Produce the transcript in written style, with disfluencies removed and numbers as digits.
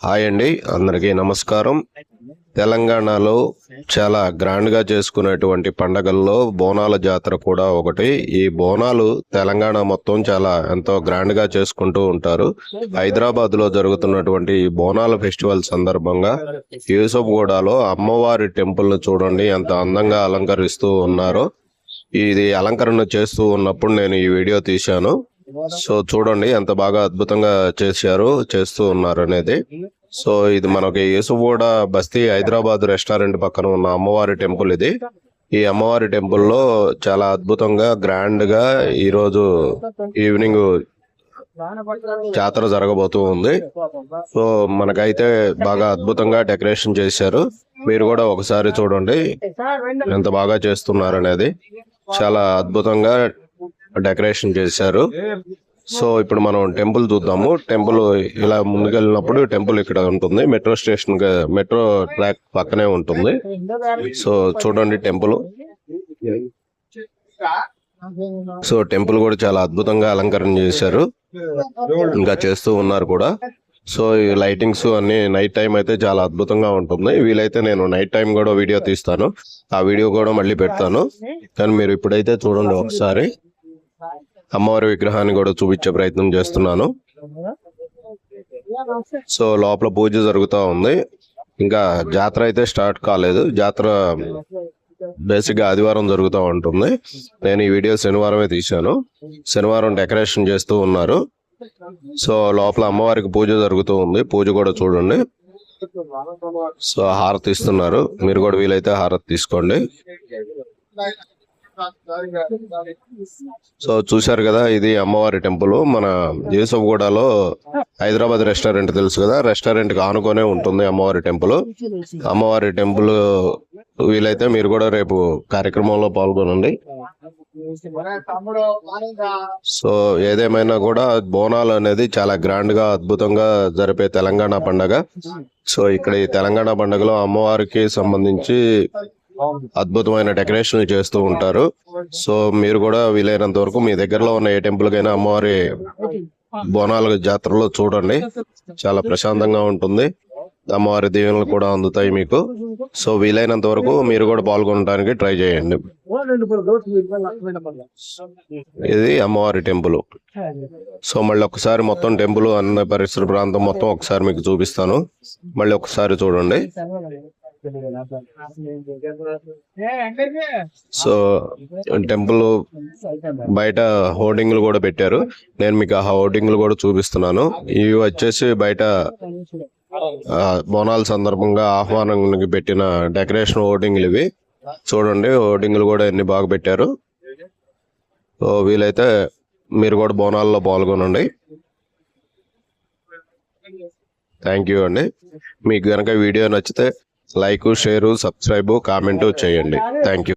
Hi అండి, అందరికీ నమస్కారం. తెలంగాణలో చాలా గ్రాండ్గా చేసుకునేటువంటి పండగల్లో బోనాల జాతర కూడా ఒకటి. ఈ బోనాలు తెలంగాణ మొత్తం చాలా ఎంతో గ్రాండ్గా చేసుకుంటూ ఉంటారు. హైదరాబాద్లో జరుగుతున్నటువంటి ఈ బోనాల ఫెస్టివల్ సందర్భంగా యూసఫ్గూడలో అమ్మవారి టెంపుల్ను చూడండి ఎంత అందంగా అలంకరిస్తూ ఉన్నారో. ఇది అలంకరణ చేస్తూ ఉన్నప్పుడు నేను ఈ వీడియో తీశాను. సో చూడండి ఎంత బాగా అద్భుతంగా చేస్తూ ఉన్నారు అనేది. సో ఇది మనకి యూసఫ్గూడ బస్తీ హైదరాబాద్ రెస్టారెంట్ పక్కన ఉన్న అమ్మవారి టెంపుల్ ఇది. ఈ అమ్మవారి టెంపుల్లో చాలా అద్భుతంగా గ్రాండ్ గా ఈరోజు ఈవినింగ్ జాతర జరగబోతూ ఉంది. సో మనకైతే బాగా అద్భుతంగా డెకరేషన్ చేశారు. మీరు కూడా ఒకసారి చూడండి ఎంత బాగా చేస్తున్నారు అనేది. చాలా అద్భుతంగా డెకరేషన్ చేశారు. సో ఇప్పుడు మనం టెంపుల్ చూద్దాము. టెంపుల్ ఇలా ముందుకెళ్ళినప్పుడు టెంపుల్ ఇక్కడ ఉంటుంది. మెట్రో ట్రాక్ పక్కనే ఉంటుంది. సో చూడండి టెంపుల్. సో టెంపుల్ కూడా చాలా అద్భుతంగా అలంకరణ చేశారు, ఇంకా చేస్తూ ఉన్నారు కూడా. సో ఈ లైటింగ్స్ అన్ని నైట్ టైం అయితే చాలా అద్భుతంగా ఉంటుంది. వీలైతే నేను నైట్ టైం కూడా వీడియో తీస్తాను, ఆ వీడియో కూడా మళ్ళీ పెడతాను. కానీ మీరు ఇప్పుడైతే చూడండి ఒకసారి. అమ్మవారి విగ్రహాన్ని కూడా చూపించే ప్రయత్నం చేస్తున్నాను. సో లోపల పూజ జరుగుతూ ఉంది, ఇంకా జాతర అయితే స్టార్ట్ కాలేదు. జాతర బేసిక్ గా ఆదివారం జరుగుతూ ఉంటుంది. నేను ఈ వీడియో శనివారమే తీశాను. శనివారం డెకరేషన్ చేస్తూ ఉన్నారు. సో లోపల అమ్మవారికి పూజ జరుగుతూ ఉంది. పూజ కూడా చూడండి. సో హారతి ఇస్తున్నారు, మీరు కూడా వీలైతే హారతి తీసుకోండి. సో చూశారు కదా, ఇది అమ్మవారి టెంపుల్. మన యూసఫ్గూడలో హైదరాబాద్ రెస్టారెంట్ తెలుసు కదా, రెస్టారెంట్ కి ఆనుకొనే ఉంటుంది అమ్మవారి టెంపుల్. అమ్మవారి టెంపుల్ వీలైతే మీరు కూడా రేపు కార్యక్రమంలో పాల్గొనండి. సో ఏదేమైనా కూడా బోనాలు అనేది చాలా గ్రాండ్ గా అద్భుతంగా జరిపే తెలంగాణ పండగ. సో ఇక్కడ ఈ తెలంగాణ పండుగలో అమ్మవారికి సంబంధించి అద్భుతమైన డెకరేషన్ చేస్తూ ఉంటారు. సో మీరు కూడా వీలైనంత వరకు మీ దగ్గరలో ఉన్న ఏ టెంపుల్ కైనా అమ్మవారి బోనాల జాతరలో చూడండి. చాలా ప్రశాంతంగా ఉంటుంది, అమ్మవారి దీవెనలు కూడా అందుతాయి మీకు. సో వీలైనంత వరకు మీరు కూడా పాల్గొనడానికి ట్రై చేయండి. ఇది అమ్మవారి టెంపుల్. సో మళ్ళీ ఒకసారి మొత్తం టెంపుల్ అన్న పరిసర ప్రాంతం మొత్తం ఒకసారి మీకు చూపిస్తాను. మళ్ళీ ఒకసారి చూడండి. సో టెంపుల్ బయట హోర్డింగ్లు కూడా పెట్టారు. నేను మీకు ఆ హోర్డింగ్లు కూడా చూపిస్తున్నాను. ఇవి వచ్చేసి బయట బోనాల సందర్భంగా ఆహ్వానానికి పెట్టిన డెకరేషన్ హోర్డింగ్లు ఇవి. చూడండి హోర్డింగ్లు కూడా ఎన్ని బాగా పెట్టారు. సో వీలైతే మీరు కూడా బోనాల్లో పాల్గొనండి. థ్యాంక్ యూ అండి. మీకు కనుక వీడియో నచ్చితే లైక్, షేరు, సబ్స్క్రైబ్, కామెంట్ చేయండి. Thank you.